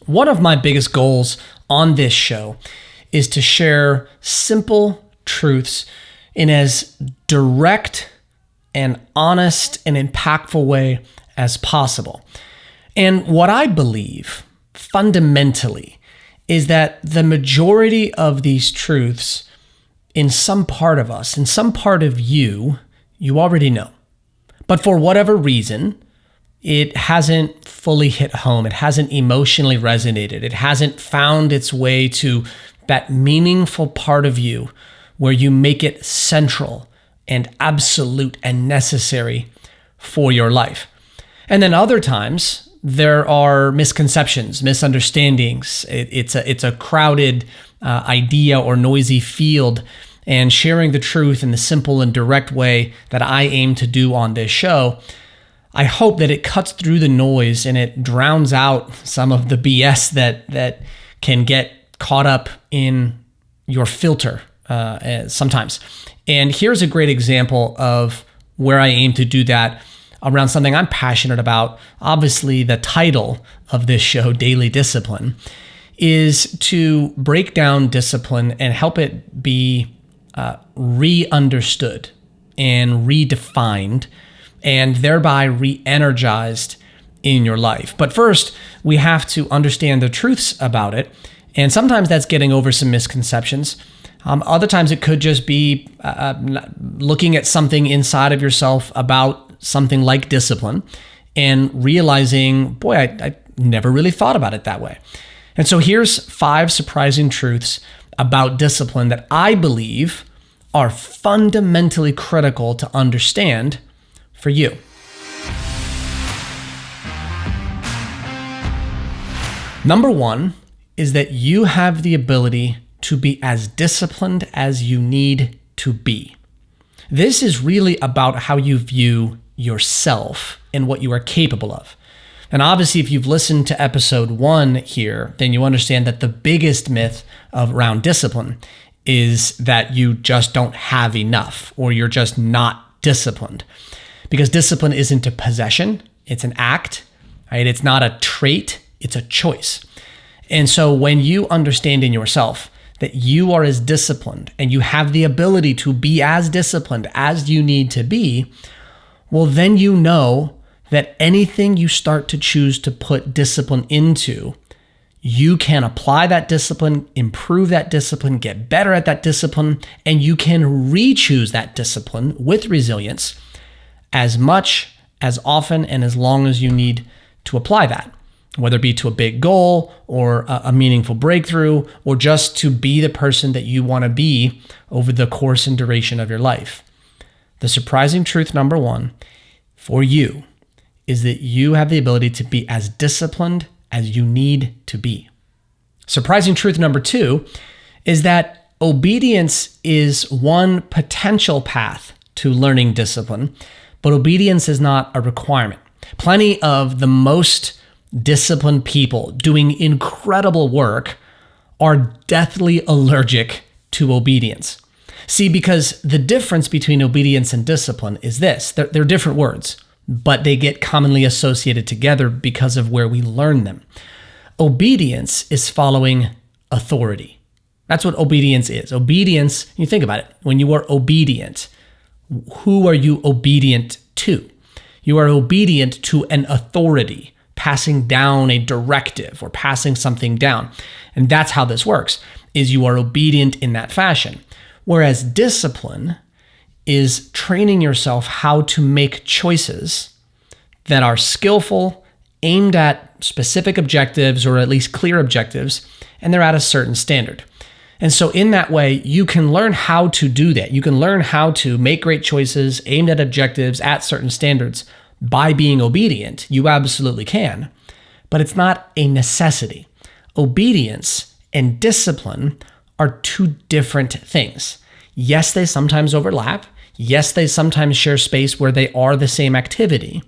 One of my biggest goals on this show is to share simple truths in as direct and honest and impactful way as possible. And what I believe fundamentally is that the majority of these truths in some part of us, in some part of you already know. But for whatever reason, it hasn't fully hit home. It hasn't emotionally resonated. It hasn't found its way to that meaningful part of you where you make it central and absolute and necessary for your life. And then other times, there are misconceptions, misunderstandings. It's a crowded idea or noisy field, and sharing the truth in the simple and direct way that I aim to do on this show, I hope that it cuts through the noise and it drowns out some of the BS that can get caught up in your filter sometimes. And here's a great example of where I aim to do that around something I'm passionate about. Obviously, the title of this show, Daily Discipline, is to break down discipline and help it be re-understood and redefined and thereby re-energized in your life. But first, we have to understand the truths about it. And sometimes that's getting over some misconceptions. Other times it could just be looking at something inside of yourself about something like discipline and realizing, boy, I never really thought about it that way. And so here's 5 surprising truths about discipline that I believe are fundamentally critical to understand for you. Number 1 is that you have the ability to be as disciplined as you need to be. This is really about how you view yourself and what you are capable of. And obviously, if you've listened to episode 1 here, then you understand that the biggest myth around discipline is that you just don't have enough or you're just not disciplined. Because discipline isn't a possession, it's an act, right? It's not a trait, it's a choice. And so when you understand in yourself that you are as disciplined and you have the ability to be as disciplined as you need to be, well, then you know that anything you start to choose to put discipline into, you can apply that discipline, improve that discipline, get better at that discipline, and you can re-choose that discipline with resilience as much, as often, and as long as you need to apply that, whether it be to a big goal or a meaningful breakthrough, or just to be the person that you want to be over the course and duration of your life. The surprising truth number 1 for you is that you have the ability to be as disciplined as you need to be. Surprising truth number 2 is that obedience is one potential path to learning discipline, but obedience is not a requirement. Plenty of the most disciplined people doing incredible work are deathly allergic to obedience. See, because the difference between obedience and discipline is this. They're different words, but they get commonly associated together because of where we learn them. Obedience is following authority. That's what obedience is. Obedience, you think about it, when you are obedient, who are you obedient to? You are obedient to an authority, passing down a directive or passing something down. And that's how this works, is you are obedient in that fashion. Whereas discipline is training yourself how to make choices that are skillful, aimed at specific objectives or at least clear objectives, and they're at a certain standard. And so in that way, you can learn how to do that. You can learn how to make great choices aimed at objectives at certain standards by being obedient. You absolutely can, but it's not a necessity. Obedience and discipline are 2 different things. Yes, they sometimes overlap. Yes, they sometimes share space where they are the same activity,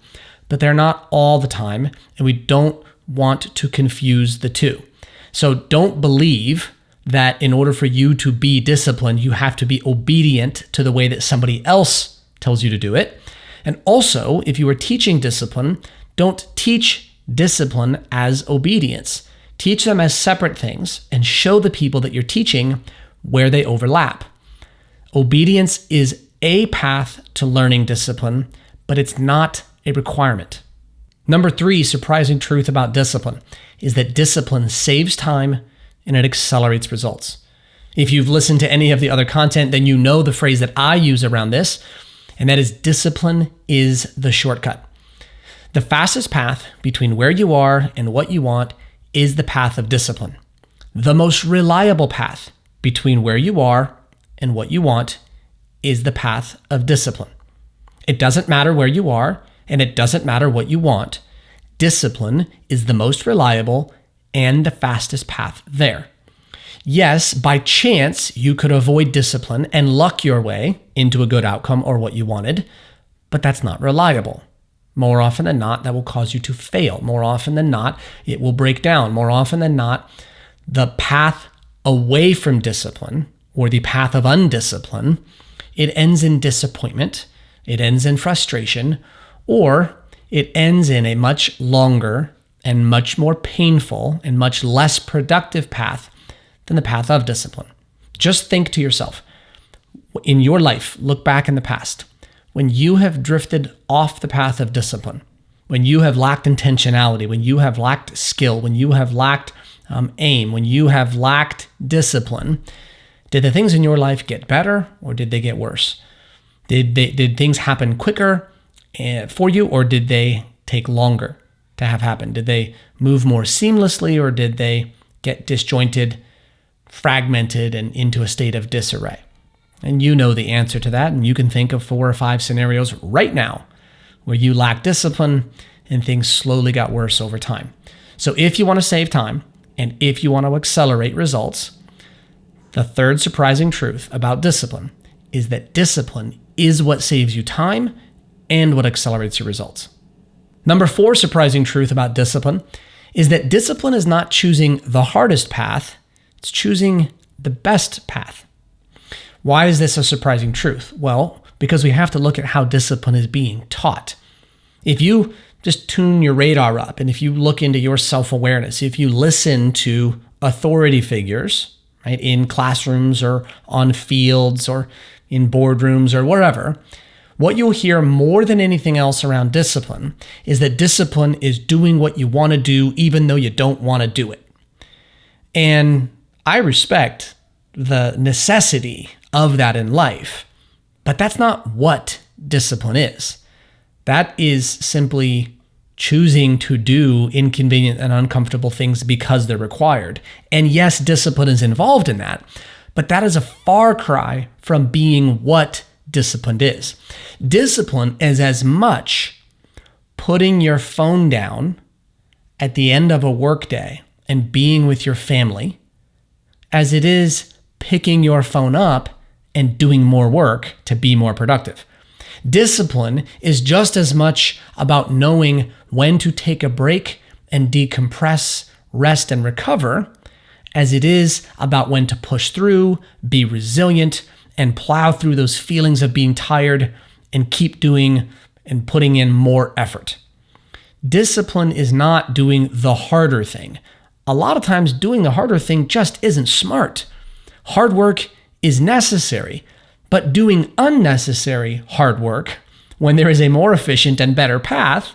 but they're not all the time, and we don't want to confuse the 2. So don't believe that in order for you to be disciplined, you have to be obedient to the way that somebody else tells you to do it. And also, if you are teaching discipline, don't teach discipline as obedience. Teach them as separate things and show the people that you're teaching where they overlap. Obedience is a path to learning discipline, but it's not a requirement. Number 3 surprising truth about discipline is that discipline saves time and it accelerates results. If you've listened to any of the other content, then you know the phrase that I use around this, and that is discipline is the shortcut. The fastest path between where you are and what you want is the path of discipline. The most reliable path between where you are and what you want is the path of discipline. It doesn't matter where you are, and it doesn't matter what you want. Discipline is the most reliable and the fastest path there. Yes, by chance, you could avoid discipline and luck your way into a good outcome or what you wanted, but that's not reliable. More often than not, that will cause you to fail. More often than not, it will break down. More often than not, the path away from discipline or the path of undiscipline, it ends in disappointment, it ends in frustration, or it ends in a much longer and much more painful and much less productive path than the path of discipline. Just think to yourself, in your life, look back in the past, when you have drifted off the path of discipline, when you have lacked intentionality, when you have lacked skill, when you have lacked aim, when you have lacked discipline, did the things in your life get better or did they get worse? Did things happen quicker for you or did they take longer to have happen? Did they move more seamlessly or did they get disjointed, fragmented, and into a state of disarray? And you know the answer to that, and you can think of 4 or 5 scenarios right now where you lack discipline and things slowly got worse over time. So if you want to save time and if you want to accelerate results, the third surprising truth about discipline is that discipline is what saves you time and what accelerates your results. Number 4 surprising truth about discipline is that discipline is not choosing the hardest path, it's choosing the best path. Why is this a surprising truth? Well, because we have to look at how discipline is being taught. If you just tune your radar up and if you look into your self-awareness, if you listen to authority figures, right, in classrooms or on fields or in boardrooms or wherever, what you'll hear more than anything else around discipline is that discipline is doing what you want to do even though you don't want to do it. And I respect the necessity of that in life, but that's not what discipline is. That is simply choosing to do inconvenient and uncomfortable things because they're required. And yes, discipline is involved in that, but that is a far cry from being what discipline is. Discipline is as much putting your phone down at the end of a workday and being with your family as it is picking your phone up and doing more work to be more productive. Discipline is just as much about knowing when to take a break and decompress, rest, and recover as it is about when to push through, be resilient, and plow through those feelings of being tired and keep doing and putting in more effort. Discipline is not doing the harder thing. A lot of times doing the harder thing just isn't smart. Hard work is necessary, but doing unnecessary hard work when there is a more efficient and better path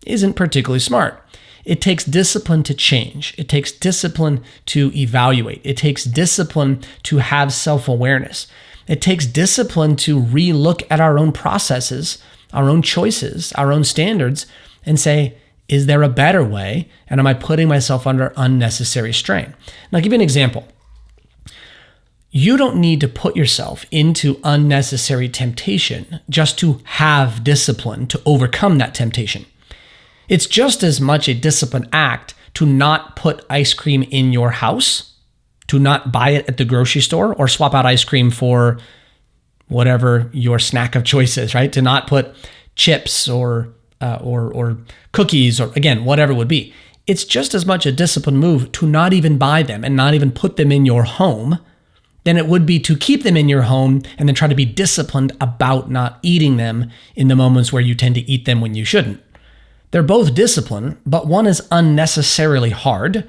isn't particularly smart. It takes discipline to change. It takes discipline to evaluate. It takes discipline to have self-awareness. It takes discipline to relook at our own processes, our own choices, our own standards, and say, is there a better way? And am I putting myself under unnecessary strain? Now, I'll give you an example. You don't need to put yourself into unnecessary temptation just to have discipline to overcome that temptation. It's just as much a discipline act to not put ice cream in your house, to not buy it at the grocery store or swap out ice cream for whatever your snack of choice is, right? To not put chips or cookies or, again, whatever it would be. It's just as much a discipline move to not even buy them and not even put them in your home than it would be to keep them in your home and then try to be disciplined about not eating them in the moments where you tend to eat them when you shouldn't. They're both discipline, but one is unnecessarily hard,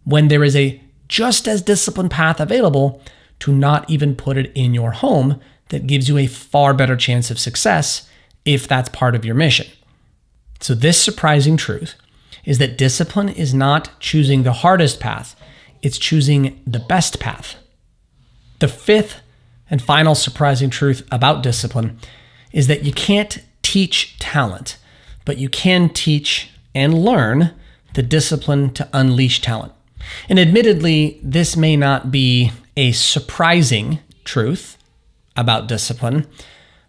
when there is a just as disciplined path available to not even put it in your home that gives you a far better chance of success if that's part of your mission. So this surprising truth is that discipline is not choosing the hardest path, it's choosing the best path. The fifth and final surprising truth about discipline is that you can't teach talent, but you can teach and learn the discipline to unleash talent. And admittedly, this may not be a surprising truth about discipline,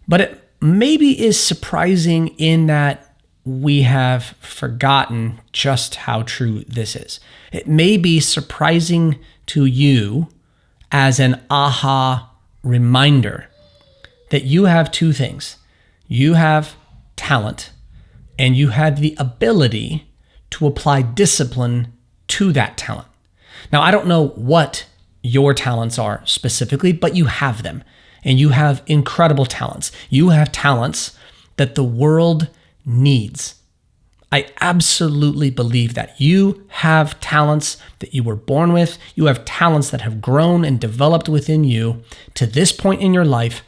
but it maybe is surprising in that we have forgotten just how true this is. It may be surprising to you as an aha reminder that you have two things. You have talent and you have the ability to apply discipline to that talent. Now, I don't know what your talents are specifically, but you have them and you have incredible talents. You have talents that the world needs. I absolutely believe that. You have talents that you were born with. You have talents that have grown and developed within you to this point in your life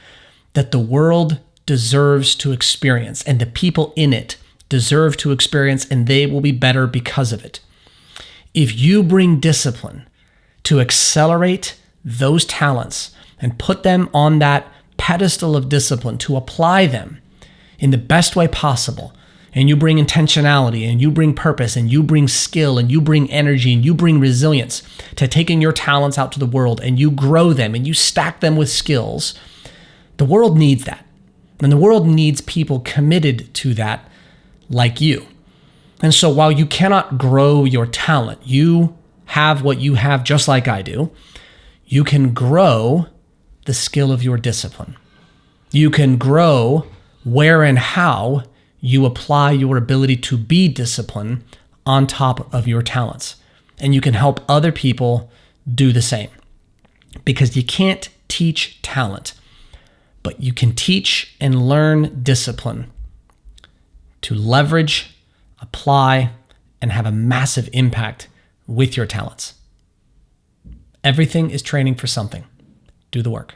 that the world deserves to experience and the people in it deserve to experience, and they will be better because of it. If you bring discipline to accelerate those talents and put them on that pedestal of discipline to apply them in the best way possible, and you bring intentionality and you bring purpose and you bring skill and you bring energy and you bring resilience to taking your talents out to the world and you grow them and you stack them with skills, the world needs that. And the world needs people committed to that like you. And so while you cannot grow your talent, you have what you have just like I do, you can grow the skill of your discipline. You can grow where and how you apply your ability to be disciplined on top of your talents. And you can help other people do the same. Because you can't teach talent, but you can teach and learn discipline to leverage, apply, and have a massive impact with your talents. Everything is training for something. Do the work.